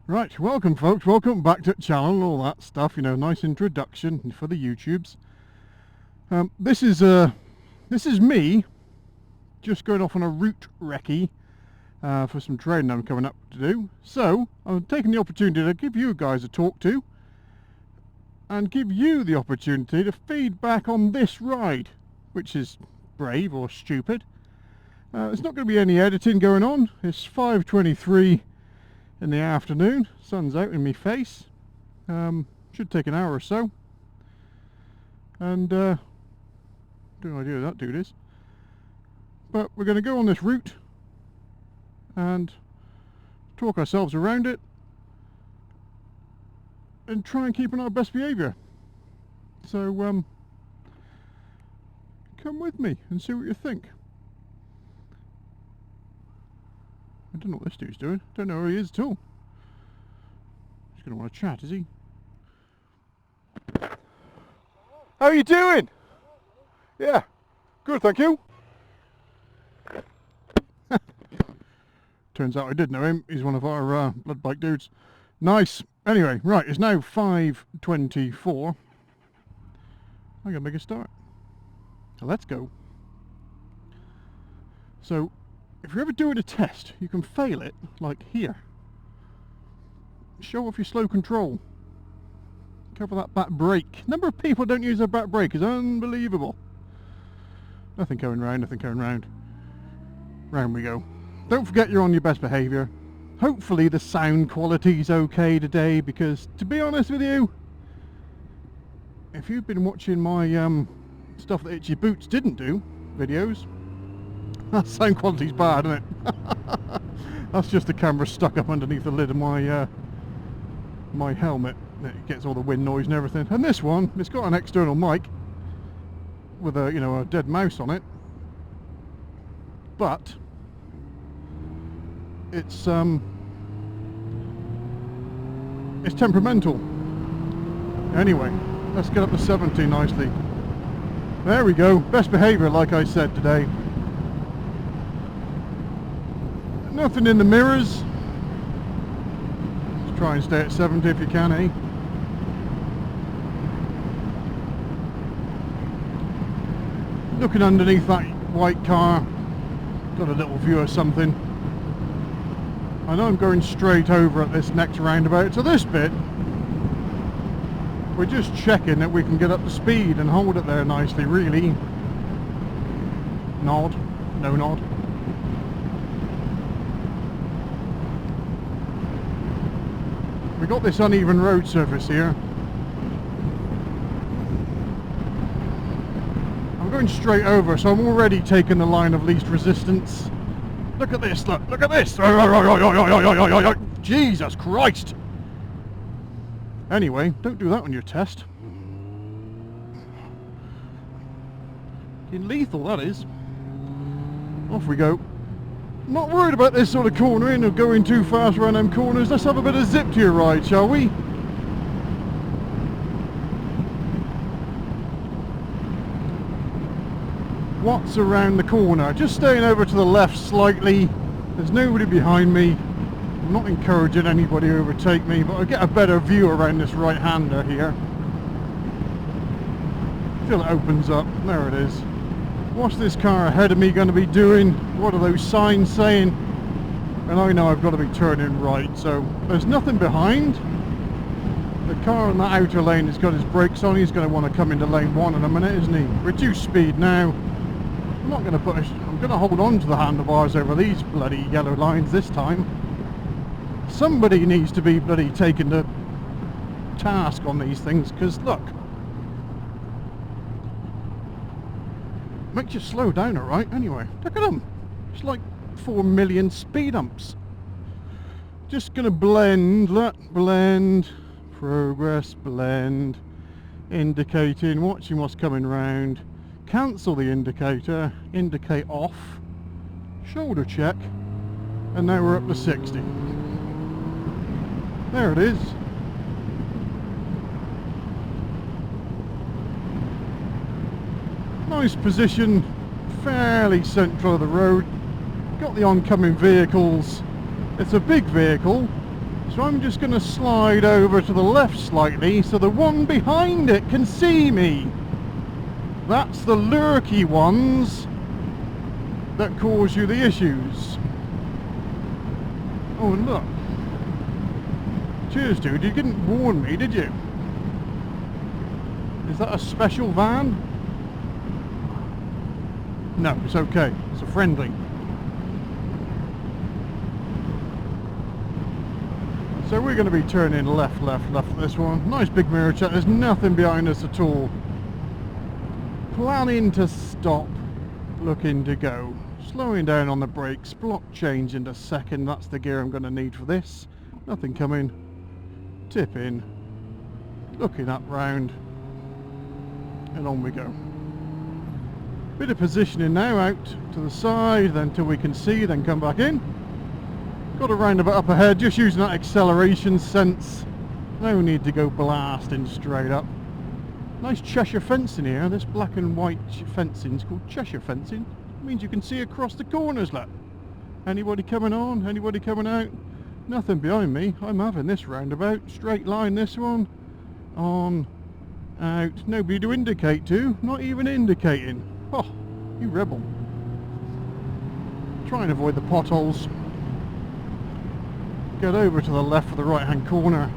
Right, welcome folks, welcome back to the channel and all that stuff, you know, nice introduction for the YouTubes. This is me just going off on a route recce for some training I'm coming up to do. So, I'm taking the opportunity to give you guys a talk to and give you the opportunity to feedback on this ride, which is brave or stupid. There's not going to be any editing going on. It's 5:23 in the afternoon, sun's out in my face. Should take an hour or so, and don't know idea who that dude is, but we're going to go on this route and talk ourselves around it and try and keep on our best behaviour. So come with me and see what you think. I don't know what this dude's doing. Don't know who he is at all. He's going to want to chat, is he? How are you doing? Yeah. Good, thank you. Turns out I did know him. He's one of our blood bike dudes. Nice. Anyway, right, it's now 5:24. I'm going to make a start. So let's go. So, if you're ever doing a test, you can fail it, like here. Show off your slow control. Cover that back brake. Number of people don't use their back brake is unbelievable. Nothing going round, nothing going round. Round we go. Don't forget you're on your best behaviour. Hopefully the sound quality's okay today, because to be honest with you, if you've been watching my stuff that Itchy Boots didn't do videos, that sound quality's bad, isn't it? That's just the camera stuck up underneath the lid of my my helmet. It gets all the wind noise and everything. And this one, it's got an external mic with a, you know, a dead mouse on it, but it's temperamental. Anyway, let's get up to 70 nicely. There we go. Best behaviour, like I said today. Nothing in the mirrors. Just try and stay at 70 if you can, eh? Looking underneath that white car, got a little view of something. I know I'm going straight over at this next roundabout, so this bit we're just checking that we can get up to speed and hold it there nicely, really. Nod, no nod. We got this uneven road surface here. I'm going straight over, so I'm already taking the line of least resistance. Look at this, look at this! Jesus Christ! Anyway, don't do that on your test. Fucking lethal, that is. Off we go. Not worried about this sort of cornering or going too fast around them corners. Let's have a bit of zip to your ride, shall we? What's around the corner? Just staying over to the left slightly. There's nobody behind me. I'm not encouraging anybody to overtake me, but I get a better view around this right-hander here. Till it opens up. There it is. What's this car ahead of me going to be doing? What are those signs saying? And I know I've got to be turning right, so there's nothing behind. The car in that outer lane has got his brakes on. He's going to want to come into lane 1 in a minute, isn't he? Reduce speed now. I'm not going to push. I'm going to hold on to the handlebars over these bloody yellow lines this time. Somebody needs to be bloody taken to task on these things, because look, makes you slow down, alright. Anyway, look at them. It's like 4 million speed humps. Just gonna blend, blend, progress, blend, indicating, watching what's coming round, cancel the indicator, indicate off, shoulder check, and now we're up to 60. There it is. Nice position, fairly central of the road. Got the oncoming vehicles. It's a big vehicle. It's So I'm just going to slide over to the left slightly so the one behind it can see me. That's the lurky ones that cause you the issues. Oh, and look. Cheers, dude. You didn't warn me, did you? Is that a special van? No, it's okay. It's a friendly. So we're going to be turning left for this one. Nice big mirror check. There's nothing behind us at all. Planning to stop. Looking to go. Slowing down on the brakes. Block change into second. That's the gear I'm going to need for this. Nothing coming. Tip in. Looking up round. And on we go. Bit of positioning now, out to the side, then till we can see, then come back in. Got a roundabout up ahead, just using that acceleration sense. No need to go blasting straight up. Nice Cheshire fencing here. This black and white fencing is called Cheshire fencing. It means you can see across the corners, look. Anybody coming on, anybody coming out? Nothing behind me. I'm having this roundabout. Straight line this one. On, out. Nobody to indicate to. Not even indicating. Oh, you rebel. Try and avoid the potholes. Get over to the left for the right hand corner.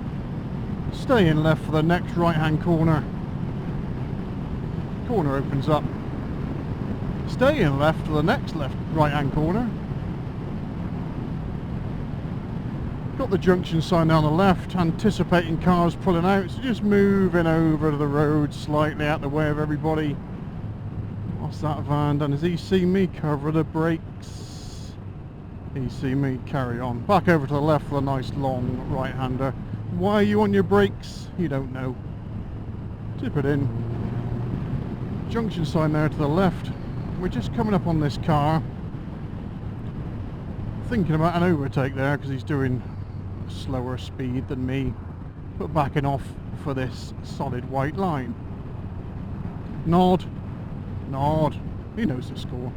Stay in left for the next right hand corner. Corner opens up. Stay in left for the next right hand corner. Got the junction sign down the left, anticipating cars pulling out, so just moving over to the road slightly out the way of everybody. What's that van done? Has he seen me? Cover the brakes. He's seen me. Carry on. Back over to the left for a nice long right-hander. Why are you on your brakes? You don't know. Tip it in. Junction sign there to the left. We're just coming up on this car. Thinking about an overtake there because he's doing slower speed than me. But backing off for this solid white line. Nod. Nod. He knows the score.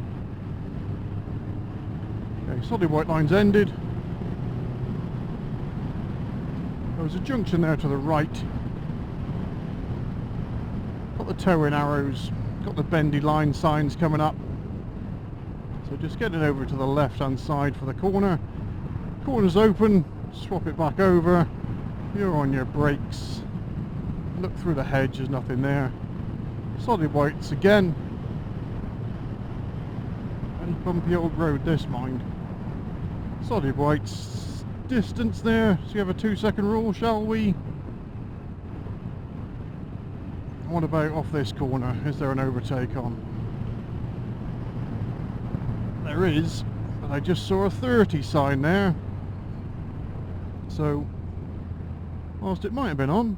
Okay, solid white line's ended. There was a junction there to the right. Got the towing arrows. Got the bendy line signs coming up. So just getting over to the left hand side for the corner. Corner's open. Swap it back over. You're on your brakes. Look through the hedge, there's nothing there. Solid whites again. Any bumpy old road this, mind. Solid whites. Distance there. So you have a 2-second rule, shall we? What about off this corner? Is there an overtake on? There is, but I just saw a 30 sign there. So, whilst it might have been on,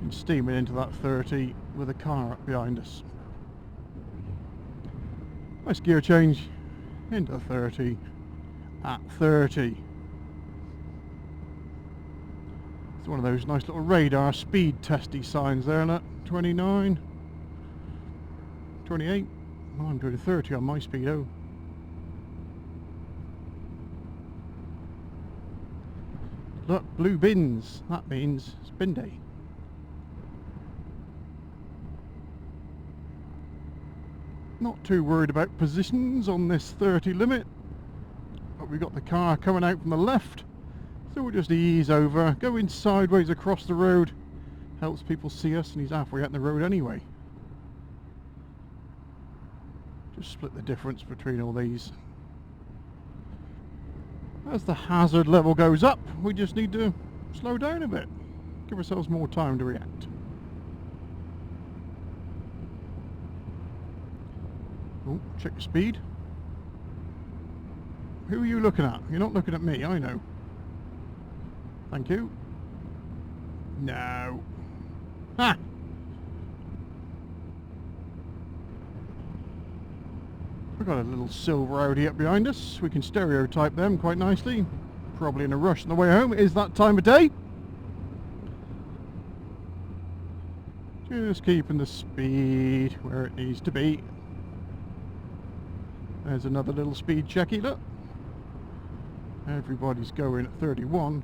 I'm steaming into that 30 with a car up behind us. Nice gear change into 30 at 30. It's one of those nice little radar speed testy signs there, look. 29, 28. Oh, I'm doing 30 on my speedo. Look, blue bins. That means it's bin day. Not too worried about positions on this 30 limit. But we've got the car coming out from the left. So we'll just ease over, going sideways across the road. Helps people see us, and he's halfway out the road anyway. Just split the difference between all these. As the hazard level goes up, we just need to slow down a bit. Give ourselves more time to react. Oh, check your speed. Who are you looking at? You're not looking at me, I know. Thank you. No. Ha! We've got a little silver Audi up behind us. We can stereotype them quite nicely. Probably in a rush on the way home. It is that time of day. Just keeping the speed where it needs to be. There's another little speed checky, look. Everybody's going at 31.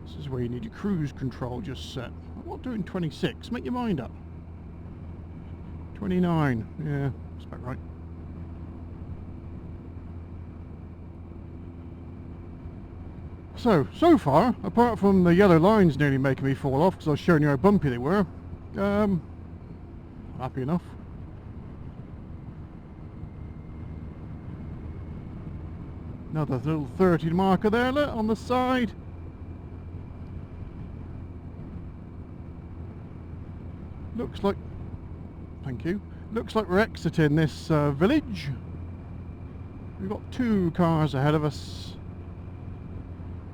This is where you need your cruise control just set. I'm not doing 26. Make your mind up. 29. Yeah, that's about right. So far, apart from the yellow lines nearly making me fall off because I was showing you how bumpy they were, happy enough. Another little 30 marker there, look, on the side. Looks like, thank you, looks like we're exiting this village. We've got 2 cars ahead of us.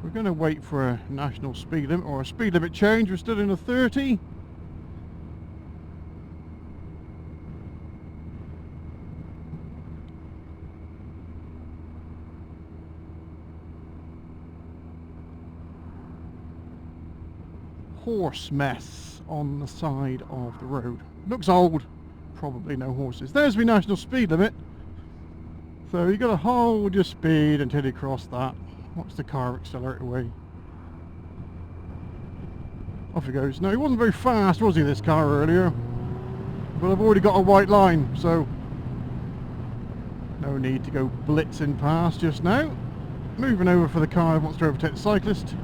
We're going to wait for a national speed limit or a speed limit change. We're still in a 30. Horse mess on the side of the road. Looks old. Probably no horses. There's my national speed limit. So you got to hold your speed until you cross that. Watch the car accelerate away. Off he goes. Now he wasn't very fast, was he, this car earlier? But I've already got a white line, so no need to go blitzing past just now. Moving over for the car that wants to overtake the cyclist.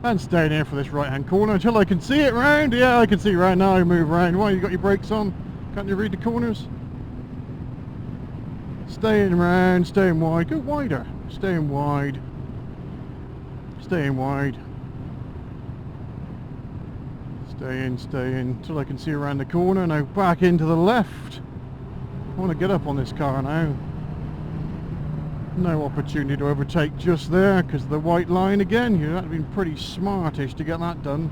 And staying here for this right hand corner until I can see it round. Yeah, I can see it right now. I move around. Why, you got your brakes on? Can't you read the corners? Staying round, staying wide. Go wider. Staying wide. Staying wide. Staying until I can see around the corner. Now back into the left. I want to get up on this car now. No opportunity to overtake just there because of the white line again. You'd have been pretty smartish to get that done,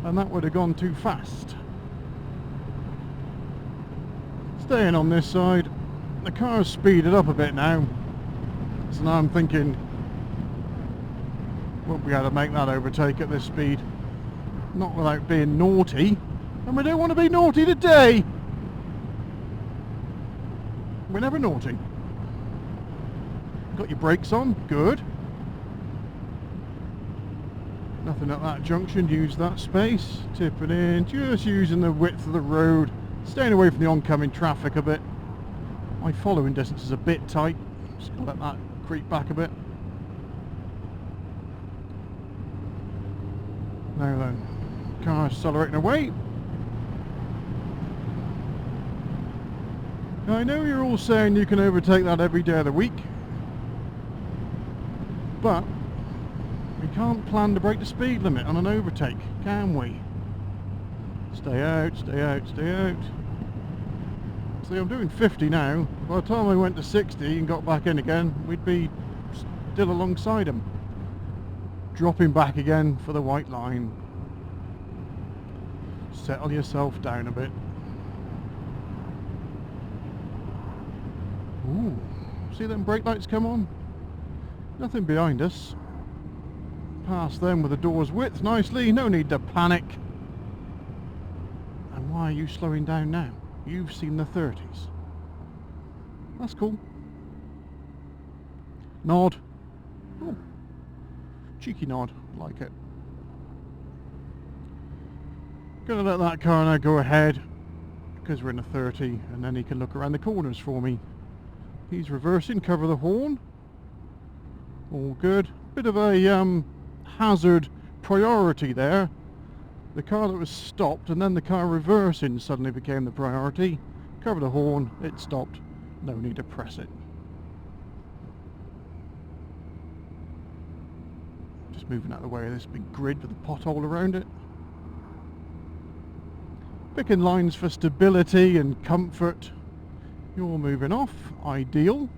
and that would have gone too fast. Staying on this side. The car's speeded up a bit now, so now I'm thinking won't be able to make that overtake at this speed. Not without being naughty, and we don't want to be naughty today. We're never naughty. Got your brakes on, good. Nothing at that junction, use that space. Tipping in, just using the width of the road. Staying away from the oncoming traffic a bit. My following distance is a bit tight. Just gonna let that creep back a bit. Now then, car accelerating away. Now I know you're all saying you can overtake that every day of the week. But we can't plan to break the speed limit on an overtake, can we? Stay out, stay out, stay out. See, I'm doing 50 now. By the time I went to 60 and got back in again, we'd be still alongside him. Dropping back again for the white line. Settle yourself down a bit. Ooh, see them brake lights come on? Nothing behind us. Past them with the doors width nicely, no need to panic. And why are you slowing down now? You've seen the 30s. That's cool. Nod. Oh, cheeky nod, like it. Gonna let that car now go ahead because we're in a 30, and then he can look around the corners for me. He's reversing, cover the horn. All good. Bit of a hazard priority there. The car that was stopped and then the car reversing suddenly became the priority. Cover the horn, it stopped. No need to press it. Just moving out of the way of this big grid with a pothole around it. Picking lines for stability and comfort. You're moving off, ideal.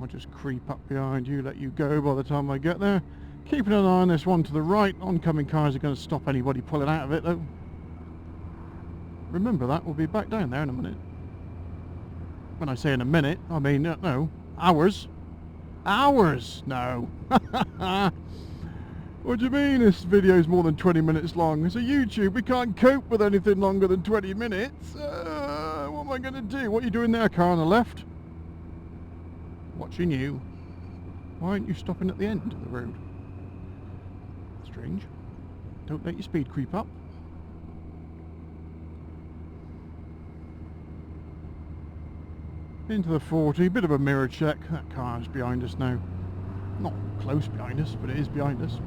I'll just creep up behind you, let you go by the time I get there. Keeping an eye on this one to the right. Oncoming cars are going to stop anybody pulling out of it though. Remember that, we'll be back down there in a minute. When I say in a minute, I mean, no, hours. Hours! No. What do you mean this video's more than 20 minutes long? It's a YouTube, we can't cope with anything longer than 20 minutes. What am I going to do? What are you doing there, car on the left? Watching you. Why aren't you stopping at the end of the road? Strange. Don't let your speed creep up. Into the 40, bit of a mirror check. That car's behind us now. Not close behind us, but it is behind us.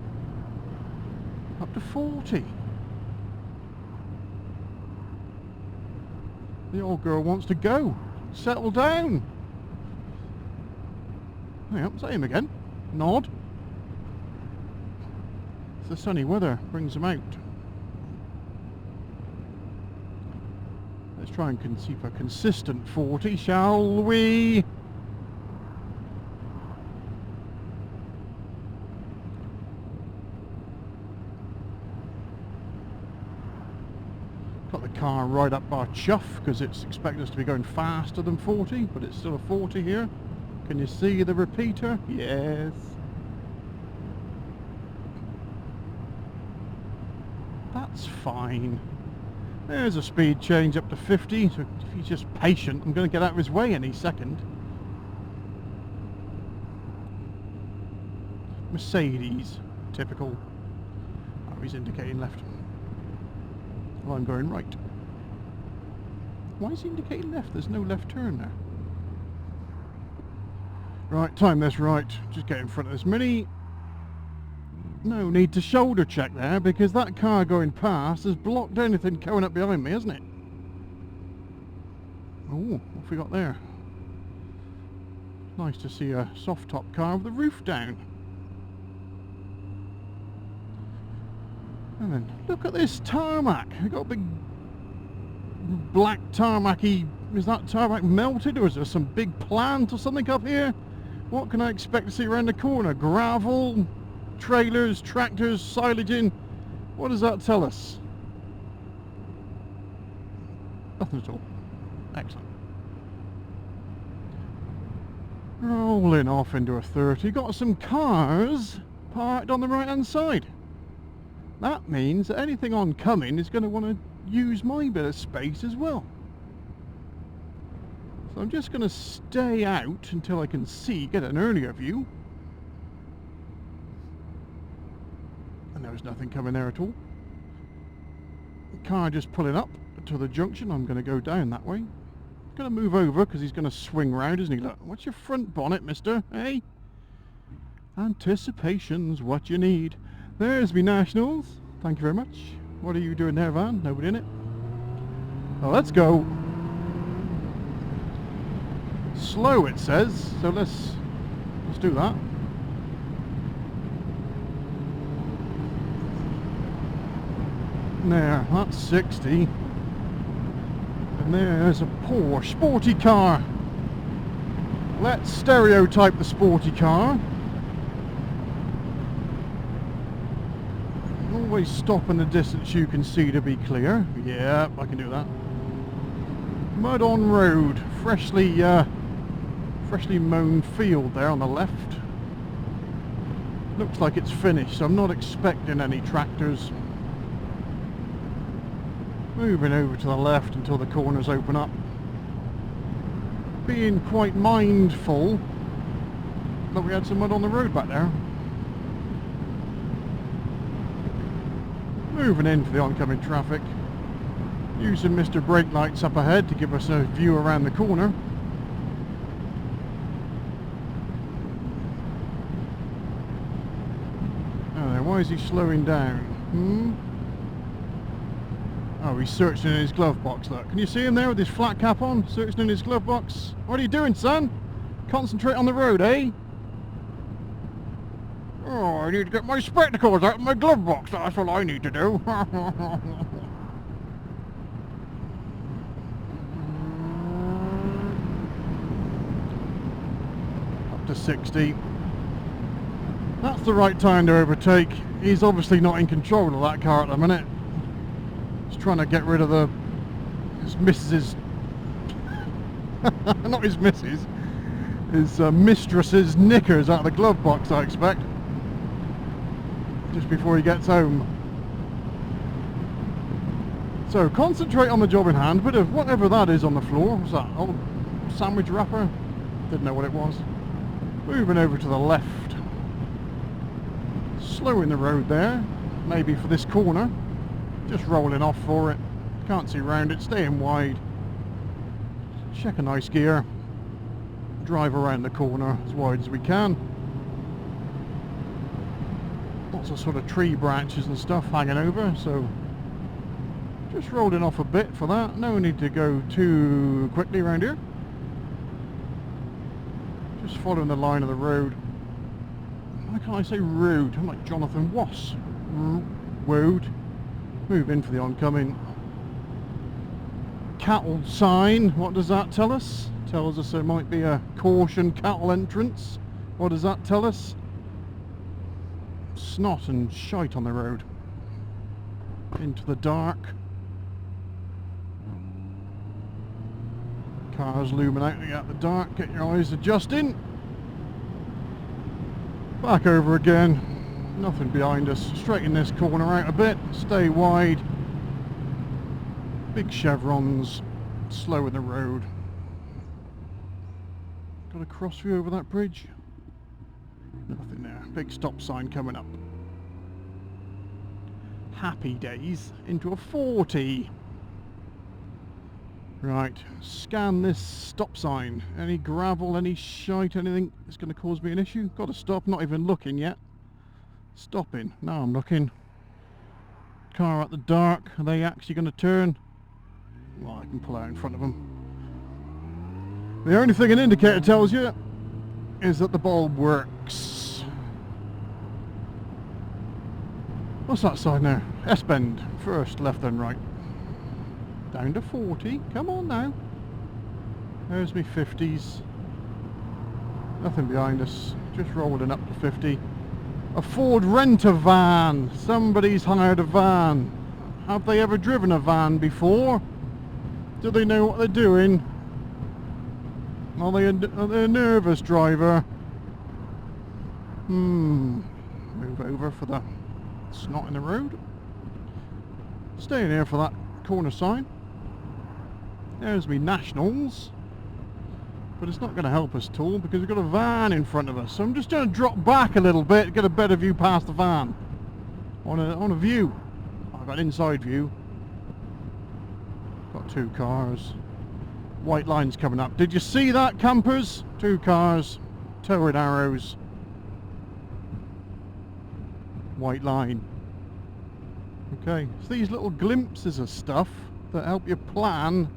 Up to 40. The old girl wants to go. Settle down. Hang on, is that him again? Nod. It's the sunny weather, brings him out. Let's try and keep a consistent 40, shall we? Got the car right up our chuff because it's expected us to be going faster than 40, but it's still a 40 here. Can you see the repeater? Yes. That's fine. There's a speed change up to 50, so if he's just patient, I'm going to get out of his way any second. Mercedes, typical. Oh, he's indicating left. Well, I'm going right. Why is he indicating left? There's no left turn there. Right, time this right. Just get in front of this Mini. No need to shoulder check there because that car going past has blocked anything coming up behind me, hasn't it? Oh, what have we got there? Nice to see a soft top car with the roof down. And then look at this tarmac. We've got a big black tarmac-y. Is that tarmac melted or is there some big plant or something up here? What can I expect to see around the corner? Gravel, trailers, tractors, silaging. What does that tell us? Nothing at all. Excellent. Rolling off into a 30. Got some cars parked on the right hand side. That means that anything oncoming is going to want to use my bit of space as well. So I'm just going to stay out until I can see, get an earlier view. And there's nothing coming there at all. The car just pulling up to the junction. I'm going to go down that way. Going to move over because he's going to swing round, isn't he? Look, what's your front bonnet, mister? Hey? Anticipation's what you need. There's me nationals. Thank you very much. What are you doing there, van? Nobody in it? Oh, let's go. Slow, it says. So let's do that. There, that's 60. And there's a Porsche sporty car. Let's stereotype the sporty car. Always stop in the distance you can see to be clear. Yeah, I can do that. Mud on road, freshly mown field there on the left. Looks like it's finished, so I'm not expecting any tractors. Moving over to the left until the corners open up. Being quite mindful that we had some mud on the road back there. Moving in for the oncoming traffic. Using Mr. Brake Lights up ahead to give us a view around the corner. Oh, there, why is he slowing down? Oh, he's searching in his glove box, look. Can you see him there with his flat cap on? Searching in his glove box. What are you doing, son? Concentrate on the road, eh? Oh, I need to get my spectacles out of my glove box. That's what I need to do. Up to 60. That's the right time to overtake. He's obviously not in control of that car at the minute. He's trying to get rid of his missus's... not his missus. His mistress's knickers out of the glove box, I expect. Just before he gets home. So concentrate on the job in hand. Bit of whatever that is on the floor. What's that? Old sandwich wrapper? Didn't know what it was. Moving over to the left. Slowing the road there. Maybe for this corner. Just rolling off for it. Can't see round it. Staying wide. Check a nice gear. Drive around the corner as wide as we can. Lots of sort of tree branches and stuff hanging over, so just rolling off a bit for that. No need to go too quickly around here. Just following the line of the road. Why can't I say road? I'm like Jonathan Wass. Road. Move in for the oncoming. Cattle sign. What does that tell us? Tells us there might be a caution cattle entrance. What does that tell us? Snot and shite on the road. Into the dark. Cars looming out at the dark. Get your eyes adjusting. Back over again. Nothing behind us. Straighten this corner out a bit. Stay wide. Big chevrons. Slow in the road. Got a cross view over that bridge. Nothing there. Big stop sign coming up. Happy days into a 40. Right, scan this stop sign. Any gravel, any shite, anything that's going to cause me an issue? Got to stop, not even looking yet. Stopping. Now I'm looking. Car at the dark. Are they actually going to turn? Well, I can pull out in front of them. The only thing an indicator tells you is that the bulb works. What's that sign there? S-bend. First, left then right. Down to 40. Come on now. There's me 50s. Nothing behind us. Just rolling up to 50. A Ford rent-a-van. Somebody's hired a van. Have they ever driven a van before? Do they know what they're doing? Are they a nervous driver? Move over for the snot in the road. Staying here for that corner sign. There's me nationals. But it's not going to help us at all because we've got a van in front of us. So I'm just going to drop back a little bit, get a better view past the van. On a view. I've got an inside view. Got two cars. White lines coming up. Did you see that, campers? Two cars, towing arrows. White line. Okay, it's these little glimpses of stuff that help you plan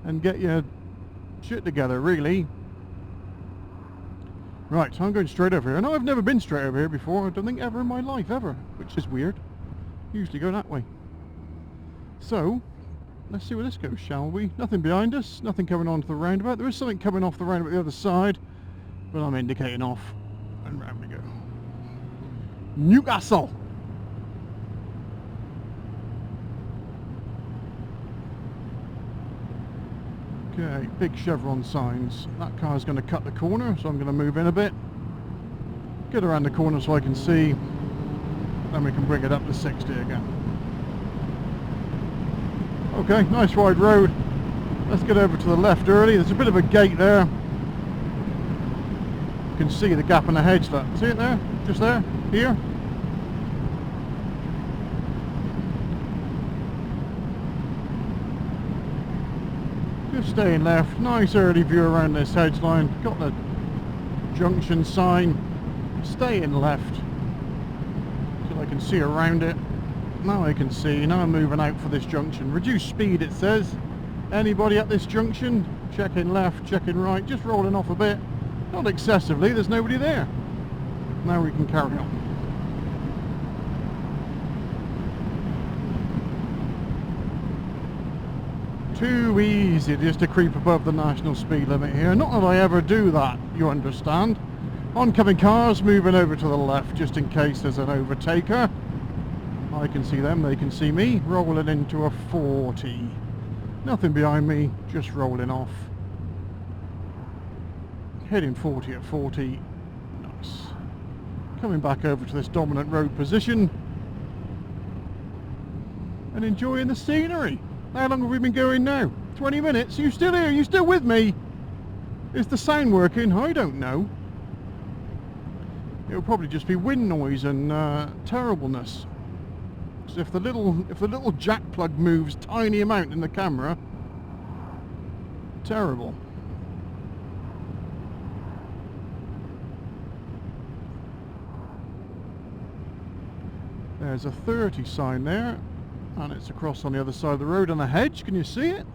and get your shit together, really. Right, so I'm going straight over here. I know I've never been straight over here before. I don't think ever in my life, ever. Which is weird. Usually go that way. So, let's see where this goes, shall we? Nothing behind us, nothing coming onto the roundabout. There is something coming off the roundabout the other side, but I'm indicating off, and round we go. Newcastle! Okay, big chevron signs. That car's going to cut the corner, so I'm going to move in a bit. Get around the corner so I can see. Then we can bring it up to 60 again. Okay, nice wide road. Let's get over to the left early. There's a bit of a gate there. You can see the gap in the hedge there. See it there? Just there? Here? Just staying left. Nice early view around this hedge line. Got the junction sign. Staying left. Till I can see around it. Now I can see. Now I'm moving out for this junction. Reduce speed, it says. Anybody at this junction? Checking left, checking right. Just rolling off a bit. Not excessively. There's nobody there. Now we can carry on. Too easy just to creep above the national speed limit here. Not that I ever do that, you understand. Oncoming cars moving over to the left just in case there's an overtaker. I can see them, they can see me. Rolling into a 40. Nothing behind me, just rolling off. Heading 40 at 40. Nice. Coming back over to this dominant road position. and enjoying the scenery. How long have we been going now? 20 minutes? You still here? You still with me? Is the sound working? I don't know. It'll probably just be wind noise and terribleness. So if the little jack plug moves tiny amount in the camera, terrible. There's a 30 sign there, and it's across on the other side of the road on the hedge. Can you see it?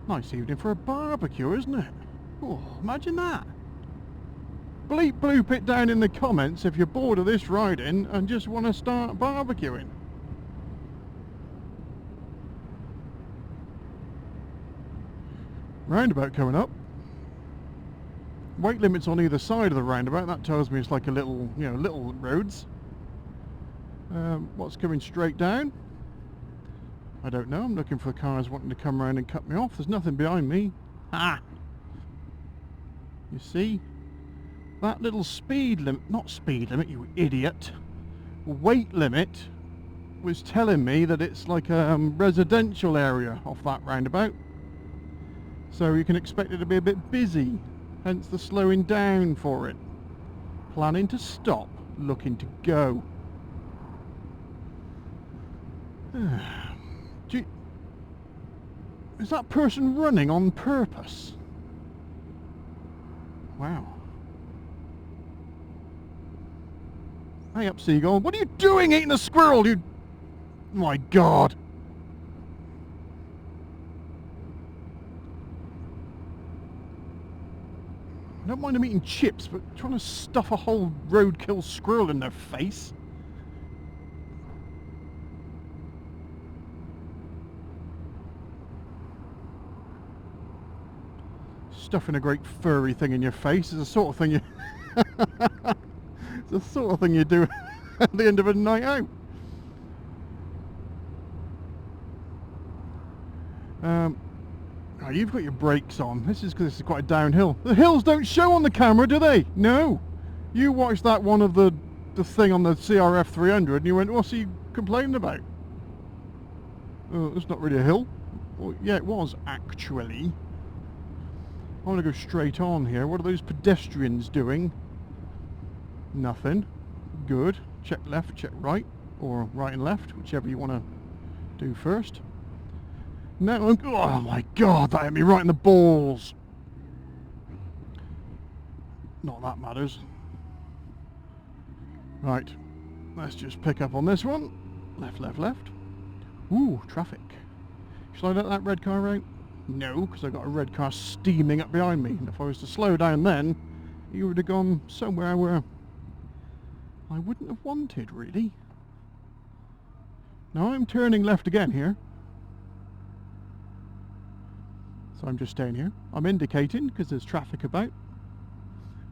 Nice evening for a barbecue, isn't it? Oh, imagine that. Bleep bloop it down in the comments if you're bored of this riding and just want to start barbecuing. Roundabout coming up. Weight limits on either side of the roundabout. That tells me it's like a little, little roads. What's coming straight down? I don't know. I'm looking for cars wanting to come around and cut me off. There's nothing behind me. Ah! You see? That little speed limit, not speed limit, you idiot. Weight limit was telling me that it's like a residential area off that roundabout. So you can expect it to be a bit busy, hence the slowing down for it. Planning to stop, looking to go. Is that person running on purpose? Wow. Hey up, seagull. What are you doing eating a squirrel, you... My God. I don't mind them eating chips, but trying to stuff a whole roadkill squirrel in their face. Stuffing a great furry thing in your face is the sort of thing you... it's the sort of thing you do at the end of a night out. Oh, you've got your brakes on. This is because this is quite a downhill. The hills don't show on the camera, do they? No. You watched that one of the thing on the GTR1400 and you went, what's he complaining about? Oh, it's not really a hill. Well, yeah, it was, actually. I want to go straight on here. What are those pedestrians doing? Nothing. Good. Check left, check right. Or right and left, whichever you want to do first. No, oh my God, that hit me right in the balls. Not that matters. Right, let's just pick up on this one. Left, left, left. Ooh, traffic. Shall I let that red car out? No, because I've got a red car steaming up behind me. And if I was to slow down then, he would have gone somewhere where I wouldn't have wanted, really. Now I'm turning left again here. So I'm just staying here. I'm indicating because there's traffic about.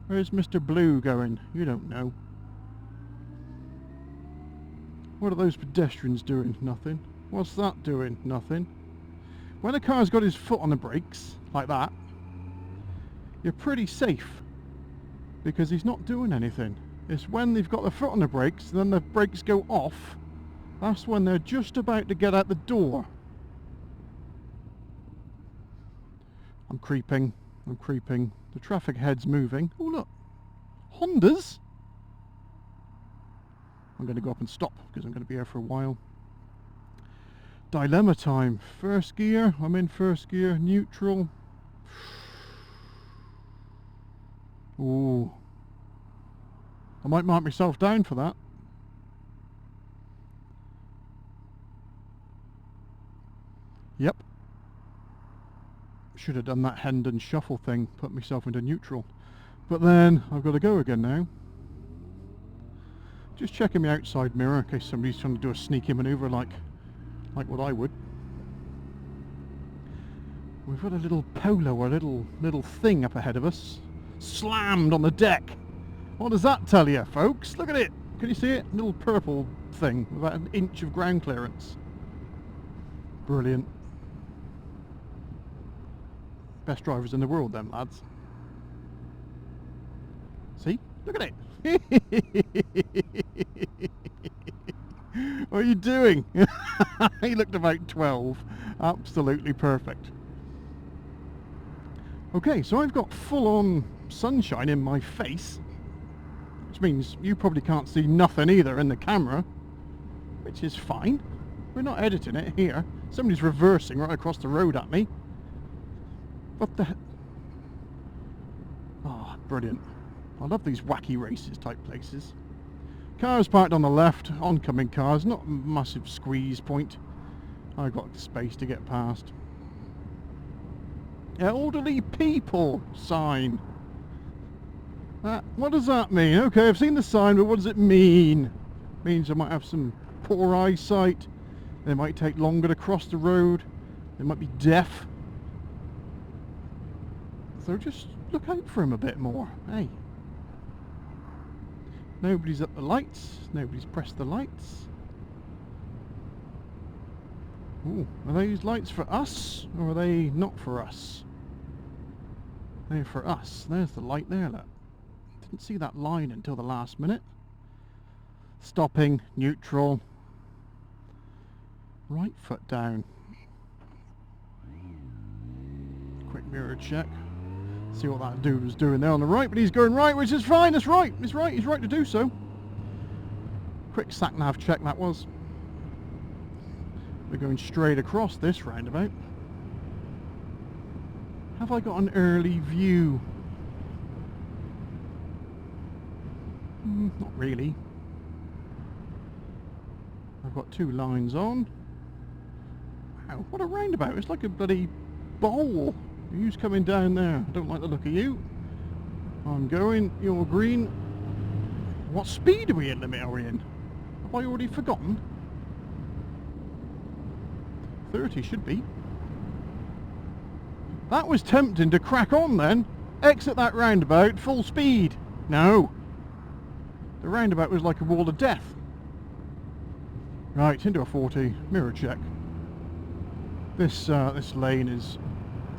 Where's Mr. Blue going? You don't know. What are those pedestrians doing? Nothing. What's that doing? Nothing. When a car's got his foot on the brakes, like that, you're pretty safe. Because he's not doing anything. It's when they've got their foot on the brakes, then the brakes go off. That's when they're just about to get out the door. I'm creeping. I'm creeping. The traffic ahead's moving. Oh look. Hondas? I'm going to go up and stop because I'm going to be here for a while. Dilemma time. First gear. I'm in first gear. Neutral. Ooh. I might mark myself down for that. Yep. Should have done that Hendon shuffle thing, put myself into neutral. But then I've got to go again now. Just checking my outside mirror in case somebody's trying to do a sneaky manoeuvre like what I would. We've got a little polo, a little thing up ahead of us. Slammed on the deck. What does that tell you, folks? Look at it. Can you see it? Little purple thing with about an inch of ground clearance. Brilliant. Best drivers in the world, them lads. See? Look at it. What are you doing? He looked about 12. Absolutely perfect. Okay, so I've got full-on sunshine in my face, which means you probably can't see nothing either in the camera, which is fine. We're not editing it here. Somebody's reversing right across the road at me. What the... Oh, brilliant. I love these wacky races type places. Cars parked on the left, oncoming cars, not a massive squeeze point. I've got space to get past. Elderly people sign. What does that mean? Okay, I've seen the sign, but what does it mean? It means I might have some poor eyesight. They might take longer to cross the road. They might be deaf. So just look out for them a bit more, hey? Nobody's at the lights. Nobody's pressed the lights. Ooh, are those lights for us, or are they not for us? They're for us. There's the light there, look. Didn't see that line until the last minute. Stopping, neutral. Right foot down. Quick mirror check. See what that dude was doing there on the right, but he's going right, which is fine. That's right. He's right. He's right to do so. Quick sat nav check that was. We're going straight across this roundabout. Have I got an early view? Not really. I've got two lines on. Wow, what a roundabout. It's like a bloody bowl. Who's coming down there? I don't like the look of you. I'm going, you're green. What speed are we in? Are we in? Have I already forgotten? 30 should be. That was tempting to crack on then. Exit that roundabout, full speed. No. The roundabout was like a wall of death. Right, into a 40. Mirror check. This lane is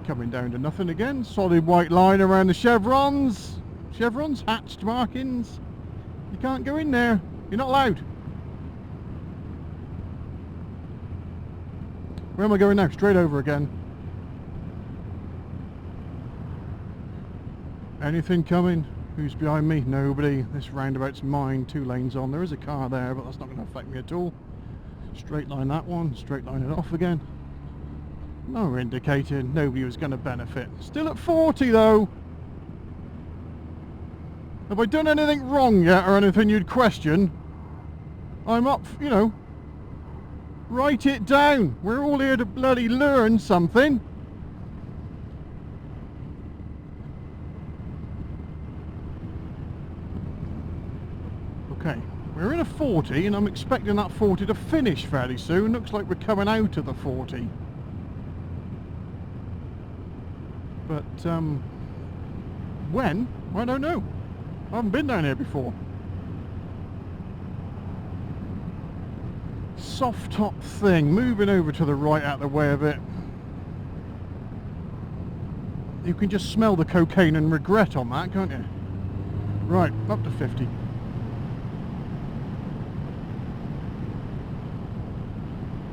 coming down to nothing again. Solid white line around the chevrons. Chevrons, hatched markings. You can't go in there. You're not allowed. Where am I going now? Straight over again. Anything coming? Who's behind me? Nobody. This roundabout's mine. 2 lanes on. There is a car there, but that's not going to affect me at all. Straight line that one. Straight line it off again. No indicating nobody was going to benefit. Still at 40 though. Have I done anything wrong yet or anything you'd question? I'm up, you know. Write it down. We're all here to bloody learn something. Okay, we're in a 40 and I'm expecting that 40 to finish fairly soon. Looks like we're coming out of the 40. But, when? I don't know. I haven't been down here before. Soft top thing, moving over to the right out the way of it. You can just smell the cocaine and regret on that, can't you? Right, up to 50.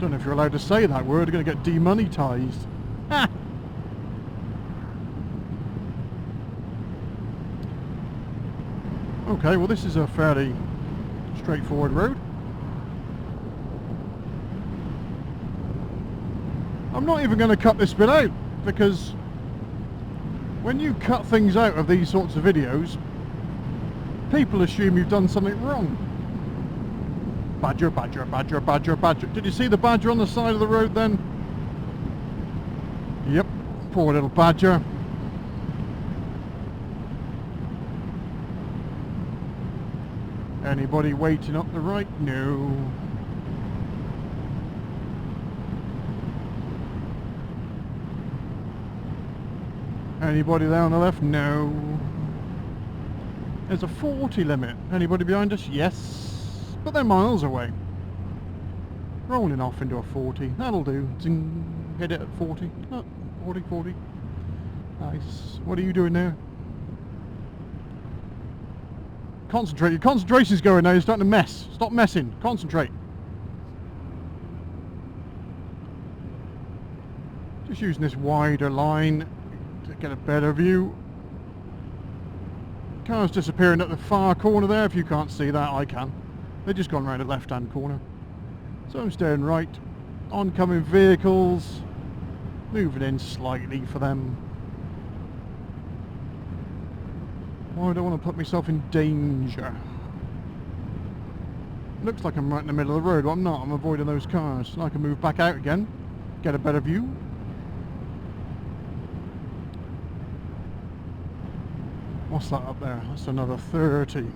Don't know if you're allowed to say that word, you're going to get demonetized. Ha! Okay, well this is a fairly straightforward road. I'm not even going to cut this bit out, because when you cut things out of these sorts of videos, people assume you've done something wrong. Badger, badger, badger, badger, badger. Did you see the badger on the side of the road then? Yep, poor little badger. Anybody waiting up the right? No. Anybody there on the left? No. There's a 40 limit. Anybody behind us? Yes. But they're miles away. Rolling off into a 40. That'll do. Zing. Hit it at 40. Oh, 40, 40. Nice. What are you doing there? Concentrate. Your concentration's going now. You're starting to mess. Stop messing. Concentrate. Just using this wider line to get a better view. Car's disappearing at the far corner there. If you can't see that, I can. They've just gone around the left-hand corner. So I'm staying right. Oncoming vehicles. Moving in slightly for them. Oh, I don't want to put myself in danger. Looks like I'm right in the middle of the road, but I'm not. I'm avoiding those cars. And I can move back out again. Get a better view. What's that up there? That's another 30.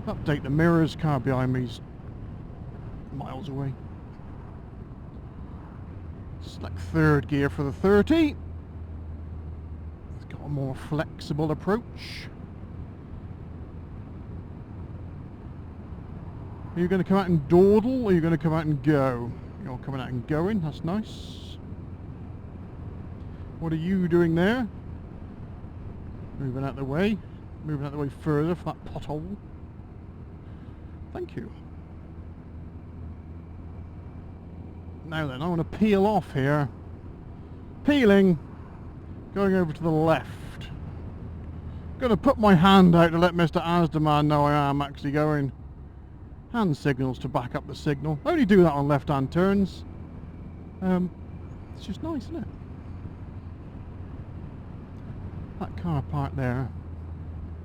Update the mirrors. Car behind me's miles away. Select third gear for the 30. It's got a more flexible approach. Are you going to come out and dawdle, or are you going to come out and go? You're coming out and going. That's nice. What are you doing there? Moving out the way. Moving out the way further for that pothole. Thank you. Now then, I want to peel off here. Peeling. Going over to the left. Going to put my hand out to let Mr. Asdaman know I am actually going. Hand signals to back up the signal. I only do that on left-hand turns. It's just nice, isn't it? That car parked there.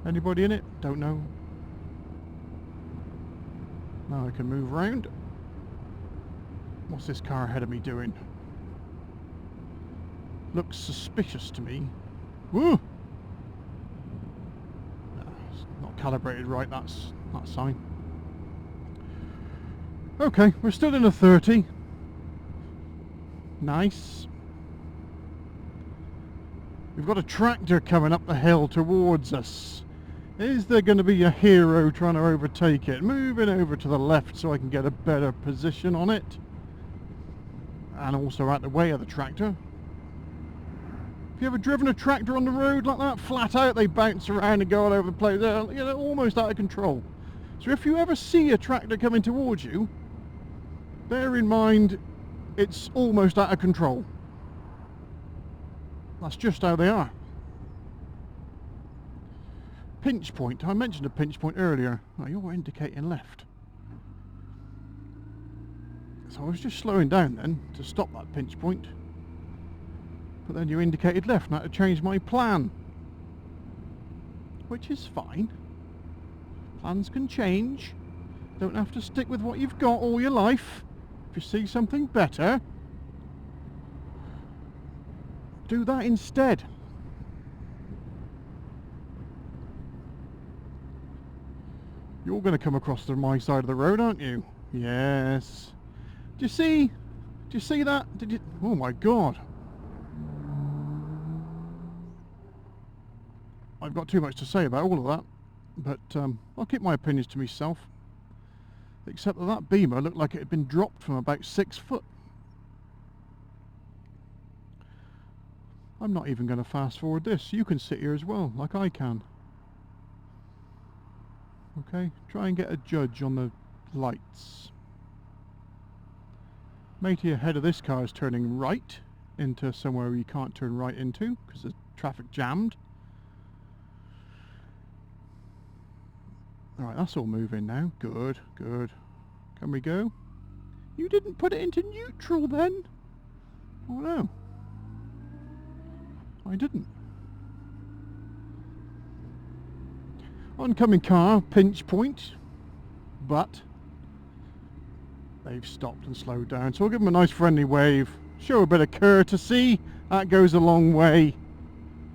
Anybody in it? Don't know. Now I can move round. What's this car ahead of me doing? Looks suspicious to me. Woo! No, it's not calibrated right, that's that sign. Okay, we're still in a 30. Nice. We've got a tractor coming up the hill towards us. Is there going to be a hero trying to overtake it? Moving over to the left so I can get a better position on it. And also out the way of the tractor. Have you ever driven a tractor on the road like that? Flat out, they bounce around and go all over the place. They're, you know, almost out of control. So if you ever see a tractor coming towards you, bear in mind it's almost out of control. That's just how they are. Pinch point. I mentioned a pinch point earlier. Oh, you're indicating left. So I was just slowing down then to stop that pinch point. But then you indicated left and I had to change my plan. Which is fine. Plans can change. Don't have to stick with what you've got all your life. If you see something better, do that instead. You're going to come across to my side of the road, aren't you? Yes. Do you see? Do you see that? Did you? Oh my God. I've got too much to say about all of that, but I'll keep my opinions to myself. Except that that beamer looked like it had been dropped from about 6 foot. I'm not even going to fast forward this. You can sit here as well, like I can. Okay, try and get a judge on the lights. Matey ahead of this car is turning right into somewhere you can't turn right into because the traffic jammed. Alright, that's all moving now. Good, good. Can we go? You didn't put it into neutral then? Oh no. I didn't. Oncoming car, pinch point, but they've stopped and slowed down. So I'll give them a nice friendly wave, show a bit of courtesy. That goes a long way.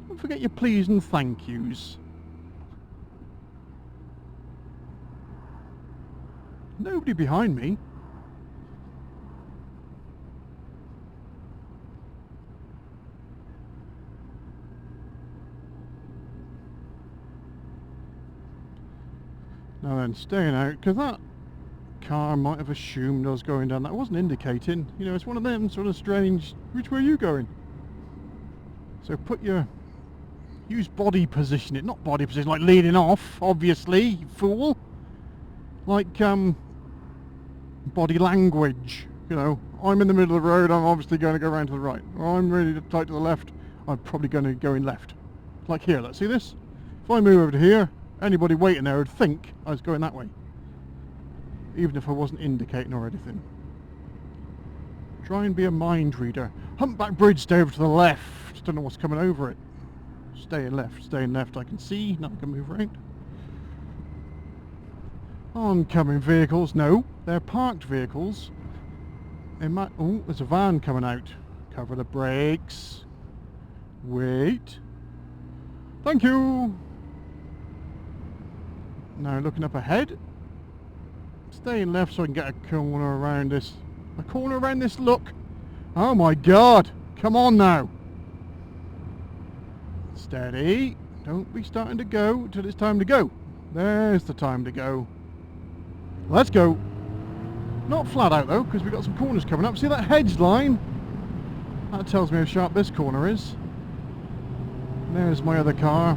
Don't forget your please and thank yous. Nobody behind me. Now then, staying out, because that car might have assumed I was going down. That wasn't indicating. You know, it's one of them sort of strange... Which way are you going? So use body positioning, not body position like leaning off, obviously, you fool. Like body language, you know. I'm in the middle of the road, I'm obviously going to go around to the right. Or I'm really tight to the left, I'm probably going to go in left. Like here, let's see this? If I move over to here, anybody waiting there would think I was going that way. Even if I wasn't indicating or anything. Try and be a mind reader. Humpback Bridge, stay over to the left. Don't know what's coming over it. Stay left, I can see, now I can move around. Oncoming vehicles, no, they're parked vehicles. Oh, there's a van coming out. Cover the brakes. Wait. Thank you. Now looking up ahead. Staying left so I can get a corner around this. A corner around this look. Oh my god. Come on now. Steady. Don't be starting to go till it's time to go. There's the time to go. Let's go. Not flat out though, because we've got some corners coming up. See that hedge line? That tells me how sharp this corner is. There's my other car.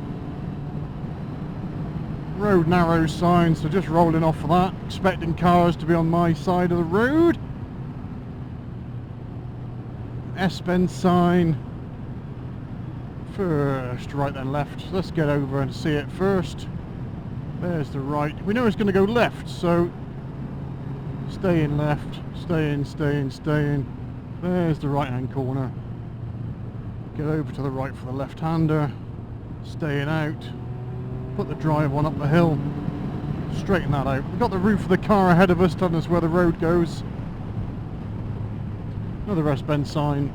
Road narrow sign, so just rolling off of that, expecting cars to be on my side of the road. S-bend sign. First, right then left. Let's get over and see it first. There's the right. We know it's going to go left, so stay in left, stay in. There's the right hand corner. Get over to the right for the left-hander. Staying out. Put the drive on up the hill. Straighten that out. We've got the roof of the car ahead of us telling us where the road goes. Another S-bend sign.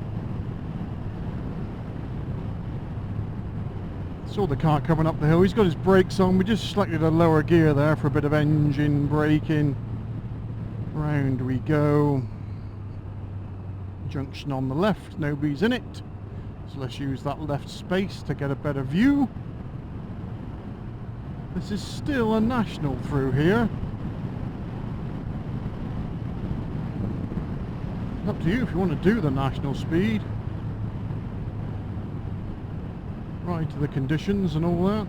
Saw the car coming up the hill. He's got his brakes on. We just selected a lower gear there for a bit of engine braking. Round we go. Junction on the left. Nobody's in it. So let's use that left space to get a better view. This is still a national through here. Up to you if you want to do the national speed. Right to the conditions and all that.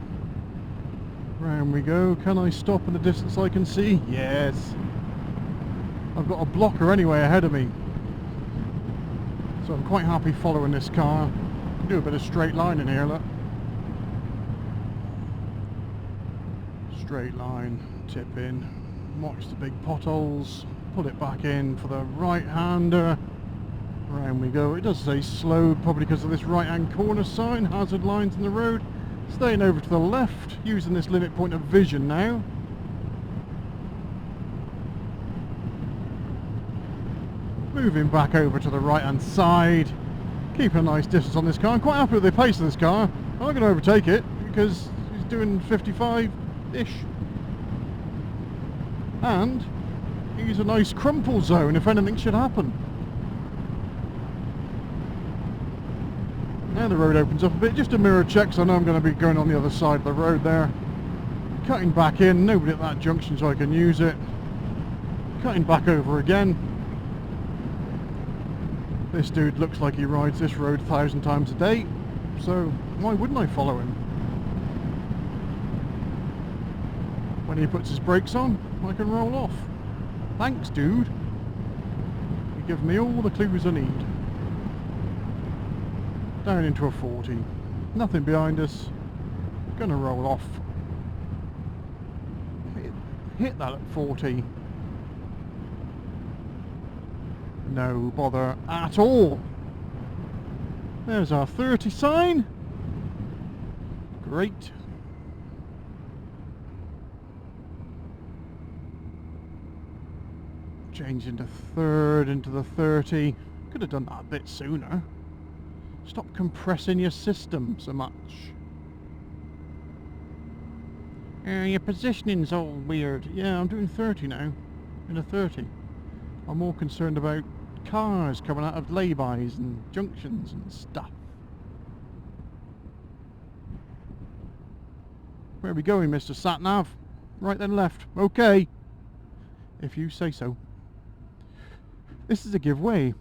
Round we go. Can I stop in the distance I can see? Yes. I've got a blocker anyway ahead of me. So I'm quite happy following this car. Do a bit of straight line in here, look. Straight line, tip in, watch the big potholes, pull it back in for the right-hander. Round we go. It does say slow, probably because of this right-hand corner sign, hazard lines in the road. Staying over to the left, using this limit point of vision now. Moving back over to the right-hand side. Keeping a nice distance on this car. I'm quite happy with the pace of this car. I'm not going to overtake it because he's doing 55-ish. And he's a nice crumple zone if anything should happen. Now the road opens up a bit. Just a mirror check, so I know I'm going to be going on the other side of the road there. Cutting back in. Nobody at that junction so I can use it. Cutting back over again. This dude looks like he rides this road 1,000 times a day, so why wouldn't I follow him? When he puts his brakes on, I can roll off. Thanks, dude. You give me all the clues I need. Down into a 40. Nothing behind us. Gonna roll off. Hit that at 40. No bother at all. There's our 30 sign. Great. Change into third, into the 30. Could have done that a bit sooner. Stop compressing your system so much. Your positioning's all weird. Yeah, I'm doing 30 now. In a 30. I'm more concerned about cars coming out of lay-bys and junctions and stuff. Where are we going, Mr. Sat-Nav? Right then left. Okay. If you say so. This is a giveaway.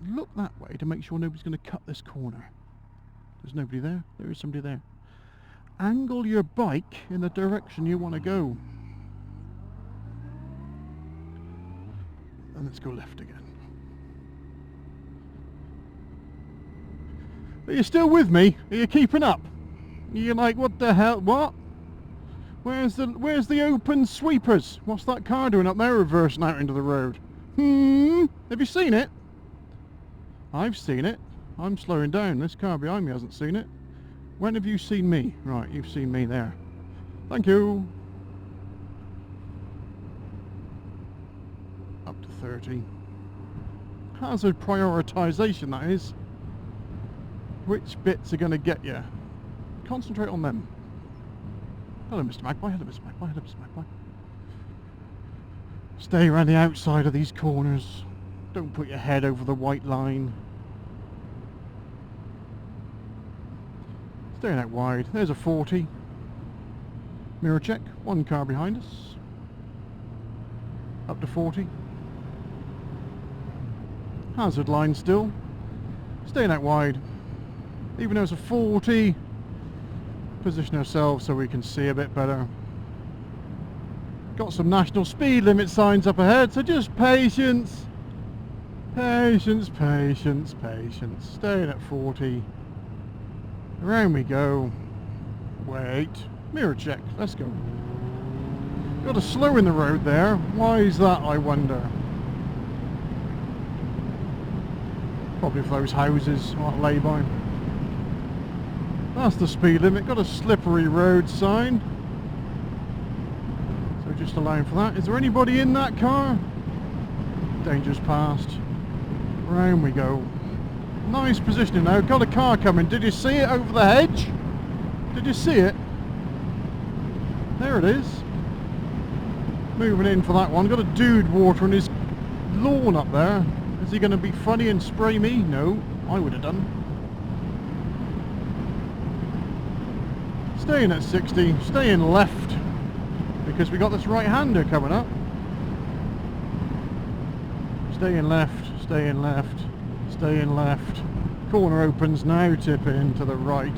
Look that way to make sure nobody's going to cut this corner. there's nobody there. There is somebody there. Angle your bike in the direction you want to go. And let's go left again. Are you still with me? Are you keeping up? You're like, what the hell? What? Where's the open sweepers? What's that car doing up there reversing out into the road? Have you seen it? I've seen it. I'm slowing down. This car behind me hasn't seen it. When have you seen me? Right, you've seen me there. Thank you. Up to 30. Hazard prioritisation, that is. Which bits are going to get you? Concentrate on them. Hello, Mr. Magpie. Hello, Mr. Magpie. Hello, Mr. Magpie. Stay around the outside of these corners. Don't put your head over the white line. Staying out wide. There's a 40. Mirror check. One car behind us. Up to 40. Hazard line still. Staying out wide. Even though it's a 40, position ourselves so we can see a bit better. Got some national speed limit signs up ahead, so just patience. Patience, patience, patience. Staying at 40. Around we go. Wait. Mirror check. Let's go. Got a slow in the road there. Why is that, I wonder? Probably for those houses on lay-by. That's the speed limit. Got a slippery road sign. So just allowing for that. Is there anybody in that car? Danger's past. Round we go. Nice positioning now. Got a car coming. Did you see it over the hedge? Did you see it? There it is. Moving in for that one. Got a dude watering his lawn up there. Is he going to be funny and spray me? No, I would have done. Staying at 60, staying left, because we got this right-hander coming up. Staying left, staying left, staying left. Corner opens now, tip in to the right.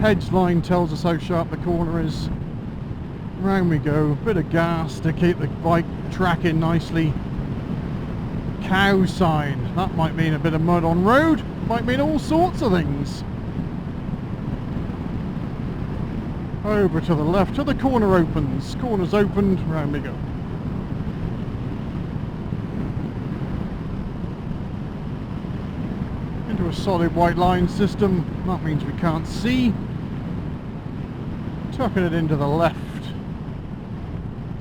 Hedge line tells us how sharp the corner is. Round we go, bit of gas to keep the bike tracking nicely. Cow sign, that might mean a bit of mud on road, might mean all sorts of things. Over to the left, till the corner opens. Corner's opened, round we go. Into a solid white line system, that means we can't see. Tucking it into the left.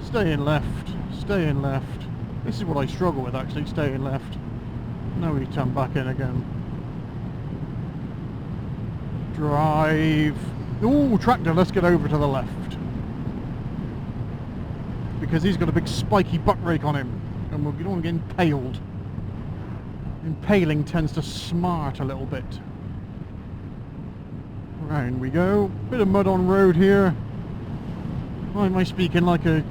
Staying left, staying left. This is what I struggle with actually, staying left. Now we turn back in again. Drive. Ooh, tractor, let's get over to the left. Because he's got a big spiky butt rake on him. And we don't want to get impaled. Impaling tends to smart a little bit. Round we go. Bit of mud on road here. Why am I speaking like a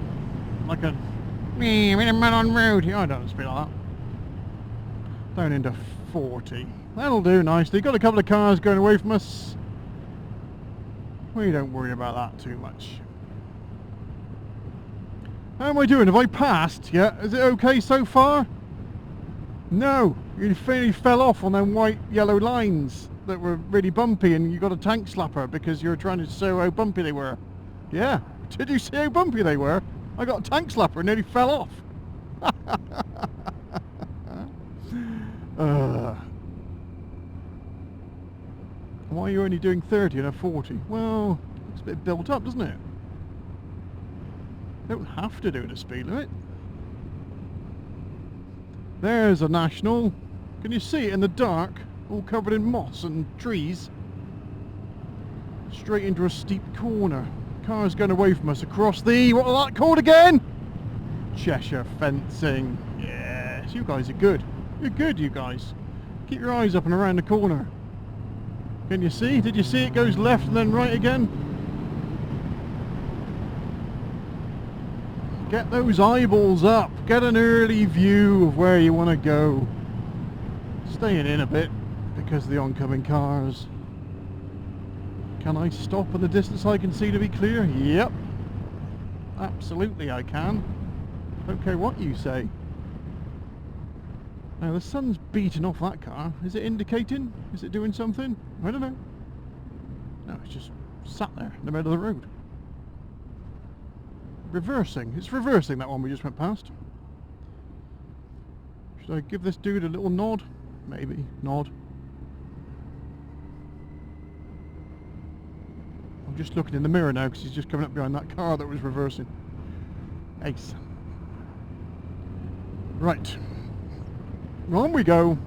bit of mud on road here? I don't speak like that. Down into 40. That'll do nicely. Got a couple of cars going away from us. We don't worry about that too much. How am I doing? Have I passed? Yeah. Is it okay so far? No. You fairly fell off on them white yellow lines that were really bumpy, and you got a tank slapper because you were trying to show how bumpy they were. Yeah. Did you see how bumpy they were? I got a tank slapper and nearly fell off. Why are you only doing 30 and a 40? Well, it's a bit built up, doesn't it? Don't have to do the speed limit. There's a national. Can you see it in the dark? All covered in moss and trees. Straight into a steep corner. Car's going away from us across the... what was that called again? Cheshire fencing. Yes, you guys are good. You're good, you guys. Keep your eyes up and around the corner. Can you see? Did you see it goes left and then right again? Get those eyeballs up. Get an early view of where you want to go. Staying in a bit because of the oncoming cars. Can I stop in the distance I can see to be clear? Yep. Absolutely I can. Okay, what you say. Now the sun's beating off that car. Is it indicating? Is it doing something? I don't know. No, it's just sat there in the middle of the road. Reversing. It's reversing, that one we just went past. Should I give this dude a little nod? Maybe. Nod. I'm just looking in the mirror now because he's just coming up behind that car that was reversing. Ace. Right. On we go.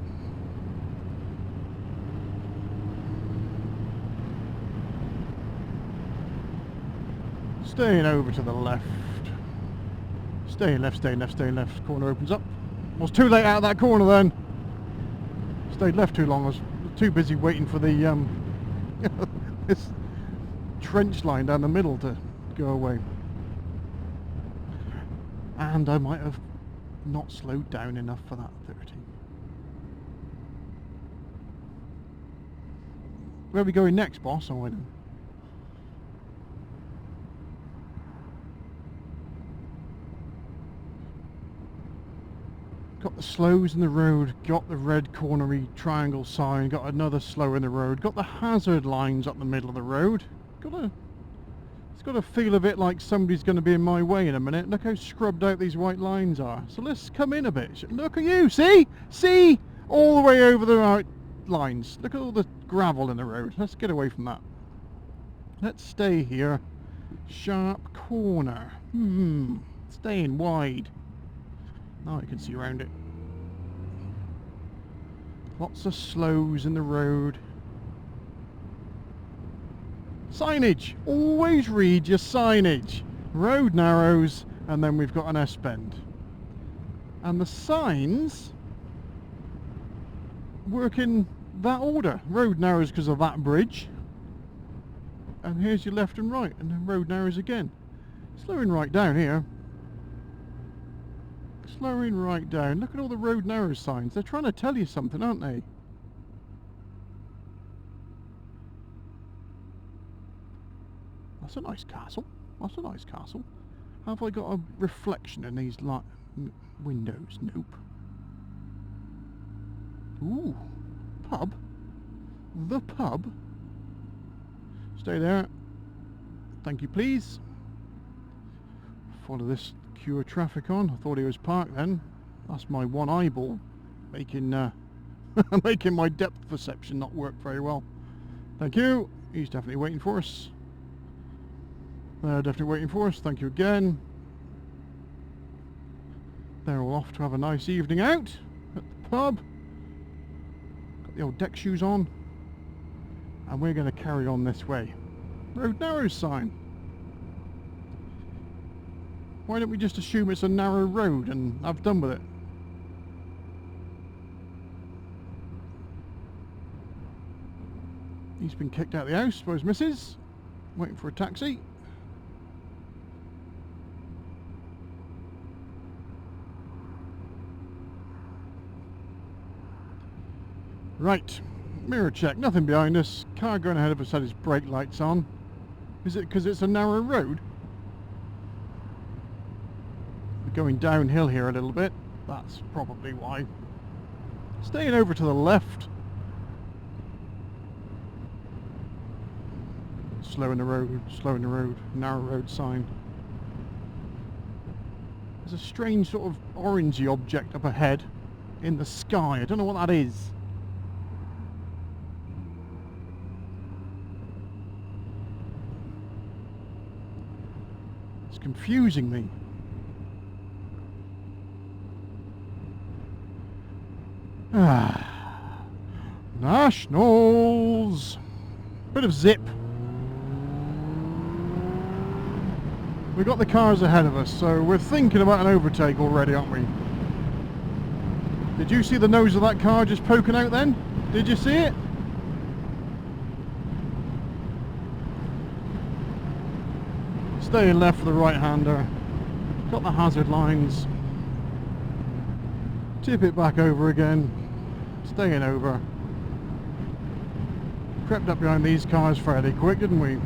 Staying over to the left. Staying left, staying left, staying left. Corner opens up. I was too late out of that corner then. Stayed left too long. I was too busy waiting for the this trench line down the middle to go away. And I might have not slowed down enough for that 30. Where are we going next, boss? Oh, I know. Got the slows in the road, got the red cornery triangle sign, got another slow in the road, got the hazard lines up the middle of the road. It's got a feel of it like somebody's going to be in my way in a minute. Look how scrubbed out these white lines are. So let's come in a bit. Look at you, see? See? All the way over the right lines. Look at all the gravel in the road. Let's get away from that. Let's stay here. Sharp corner. Staying wide. Now I can see around it. Lots of slows in the road. Signage. Always read your signage. Road narrows, and then we've got an S-bend. And the signs work in that order. Road narrows because of that bridge. And here's your left and right, and then road narrows again. Slowing right down here. Slowing right down. Look at all the road narrows signs. They're trying to tell you something, aren't they? That's a nice castle. That's a nice castle. Have I got a reflection in these windows? Nope. Ooh. Pub. The pub. Stay there. Thank you, please. Follow this queue of traffic on. I thought he was parked then. That's my one eyeball making making my depth perception not work very well. Thank you. He's definitely waiting for us. They're definitely waiting for us. Thank you again. They're all off to have a nice evening out at the pub. Got the old deck shoes on. And we're going to carry on this way. Road narrows sign. Why don't we just assume it's a narrow road and have done with it? He's been kicked out of the house, suppose missus. Waiting for a taxi. Right, mirror check, nothing behind us. Car going ahead of us had his brake lights on. Is it because it's a narrow road? We're going downhill here a little bit. That's probably why. Staying over to the left. Slow in the road, narrow road sign. There's a strange sort of orangey object up ahead in the sky. I don't know what that is. It's confusing me. Nationals. Bit of zip. We've got the cars ahead of us, so we're thinking about an overtake already, aren't we? Did you see the nose of that car just poking out then? Did you see it? Staying left for the right-hander. Got the hazard lines. Tip it back over again. Staying over. Crept up behind these cars fairly quick, didn't we?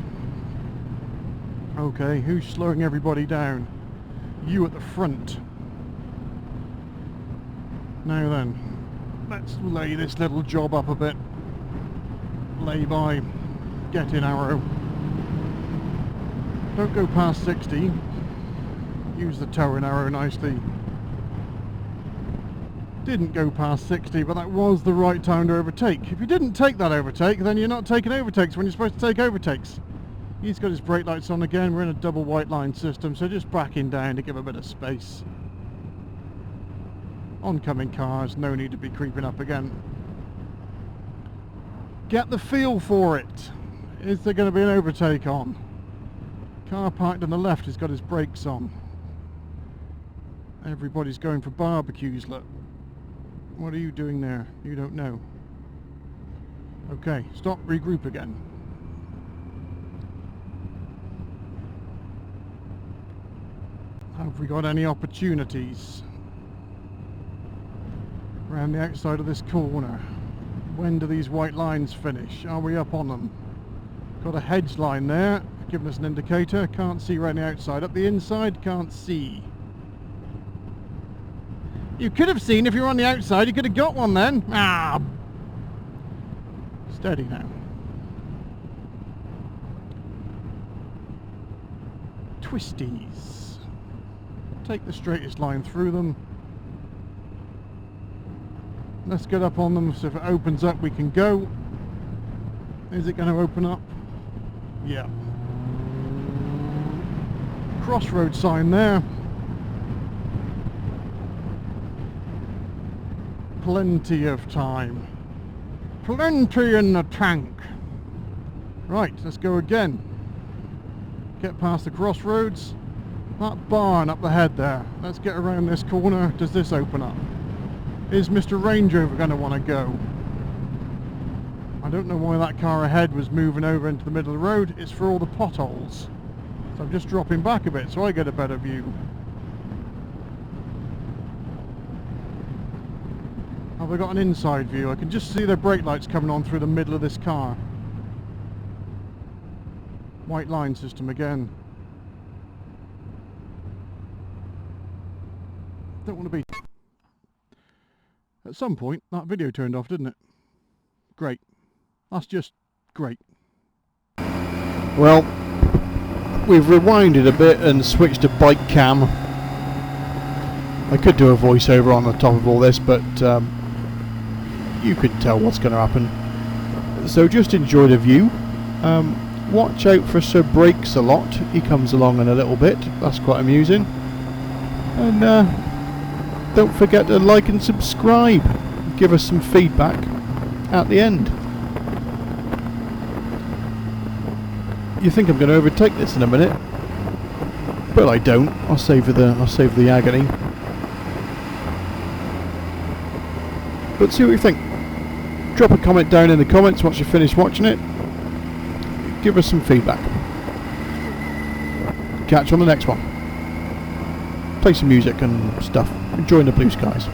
Okay, who's slowing everybody down? You at the front. Now then, let's lay this little job up a bit. Lay by. Get in, arrow. Don't go past 60. Use the towing arrow nicely. Didn't go past 60, but that was the right time to overtake. If you didn't take that overtake, then you're not taking overtakes when you're supposed to take overtakes. He's got his brake lights on again. We're in a double white line system, so just backing down to give a bit of space. Oncoming cars, no need to be creeping up again. Get the feel for it. Is there going to be an overtake on? Car parked on the left has got his brakes on. Everybody's going for barbecues, look. What are you doing there? You don't know. Okay, stop, regroup again. Have we got any opportunities? Around the outside of this corner. When do these white lines finish? Are we up on them? Got a hedge line there, giving us an indicator. Can't see around the outside. Up the inside, can't see. You could have seen if you were on the outside, you could have got one then. Ah! Steady now. Twisties. Take the straightest line through them. Let's get up on them, so if it opens up we can go. Is it going to open up? Yeah. Crossroad sign there. Plenty of time. Plenty in the tank. Right, let's go again. Get past the crossroads. That barn up ahead there. Let's get around this corner. Does this open up? Is Mr. Range Rover going to want to go? I don't know why that car ahead was moving over into the middle of the road. It's for all the potholes. So I'm just dropping back a bit so I get a better view. Have I got an inside view? I can just see their brake lights coming on through the middle of this car. White line system again. Don't want to be... At some point, that video turned off, didn't it? Great. That's just great. Well, we've rewinded a bit and switched to bike cam. I could do a voiceover on the top of all this, but you can tell what's going to happen. So just enjoy the view. Watch out for Sir Brakes a lot. He comes along in a little bit. That's quite amusing. And don't forget to like and subscribe. Give us some feedback at the end. You think I'm going to overtake this in a minute, but I don't. I'll save the agony. But see what you think. Drop a comment down in the comments once you finish watching it. Give us some feedback. Catch you on the next one. Play some music and stuff. Enjoying the blue skies.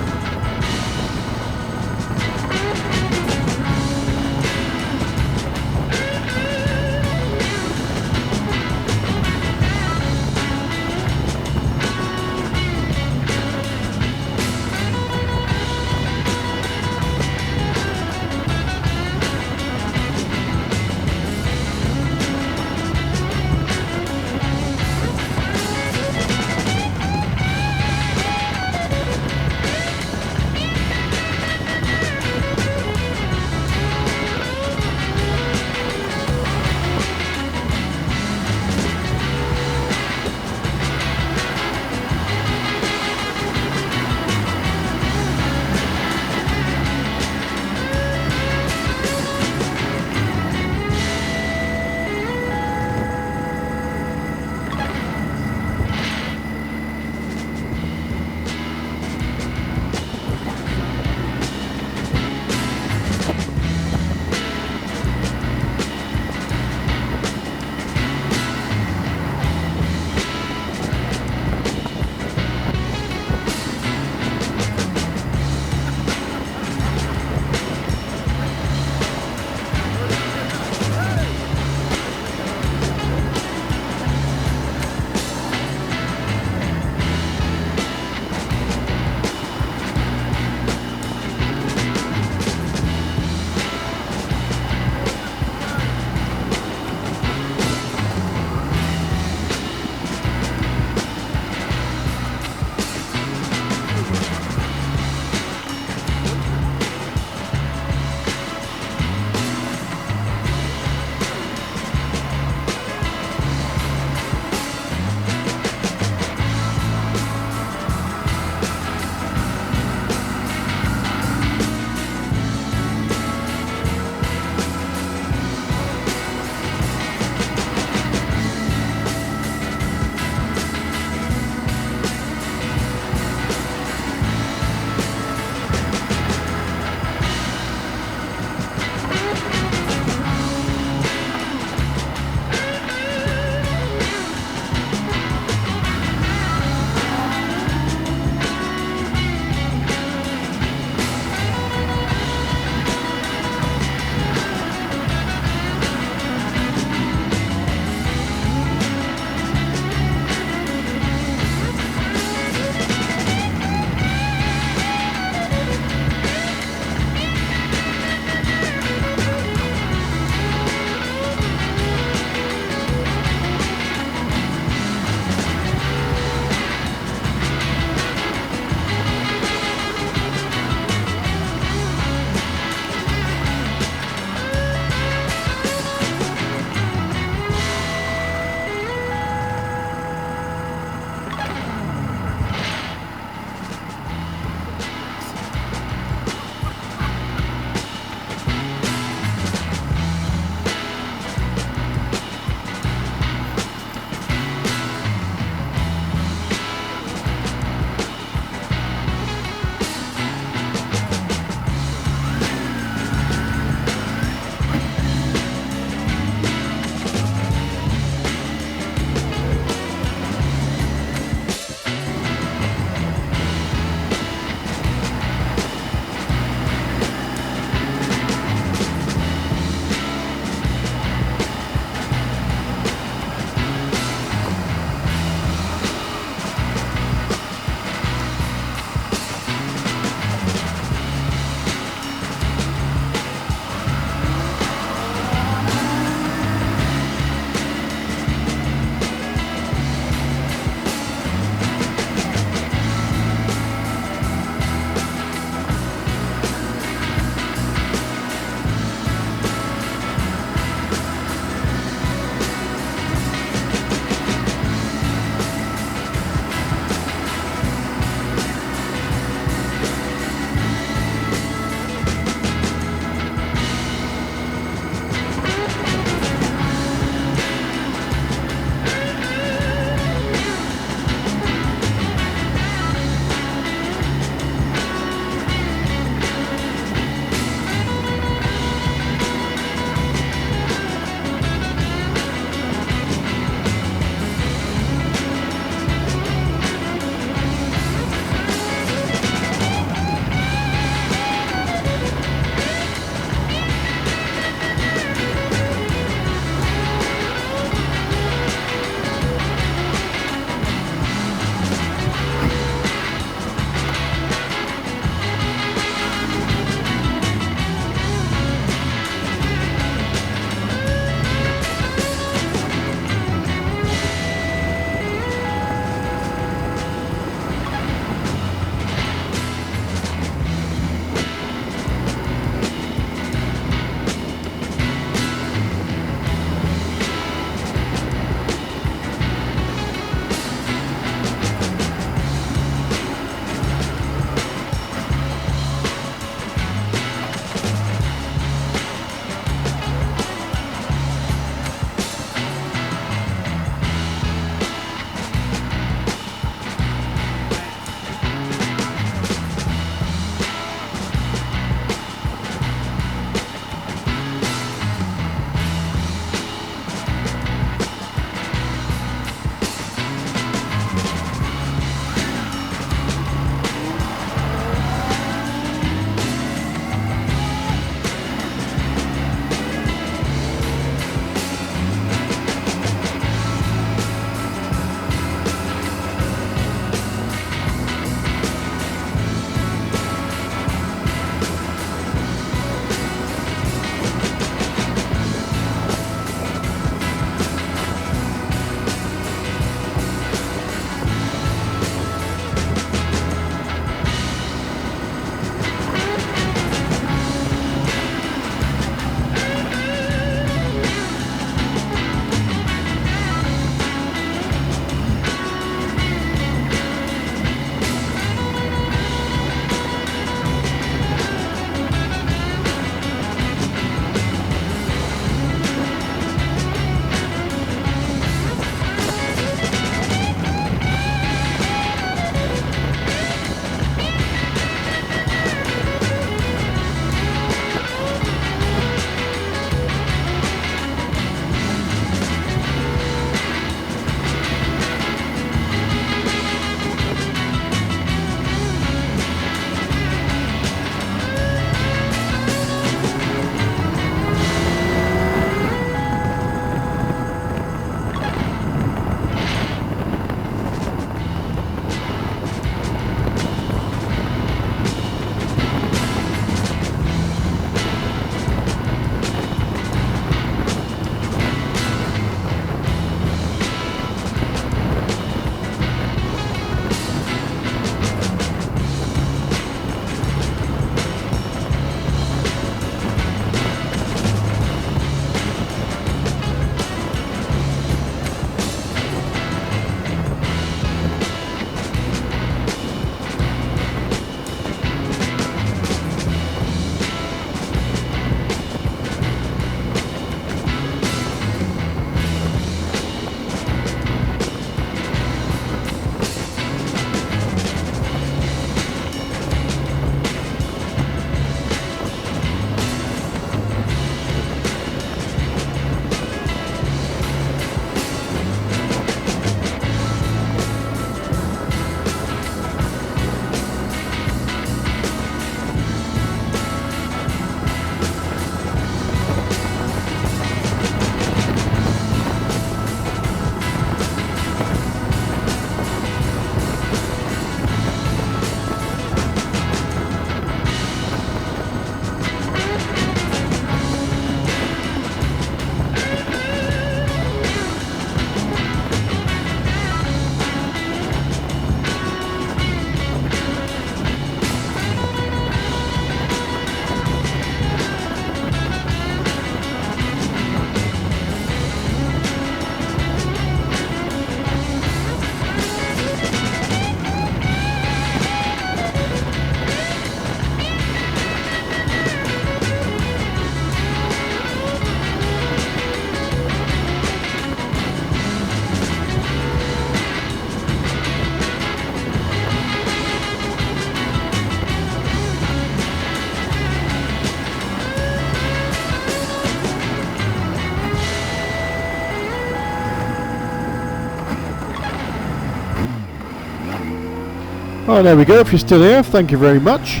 Oh, there we go. If you're still here, thank you very much.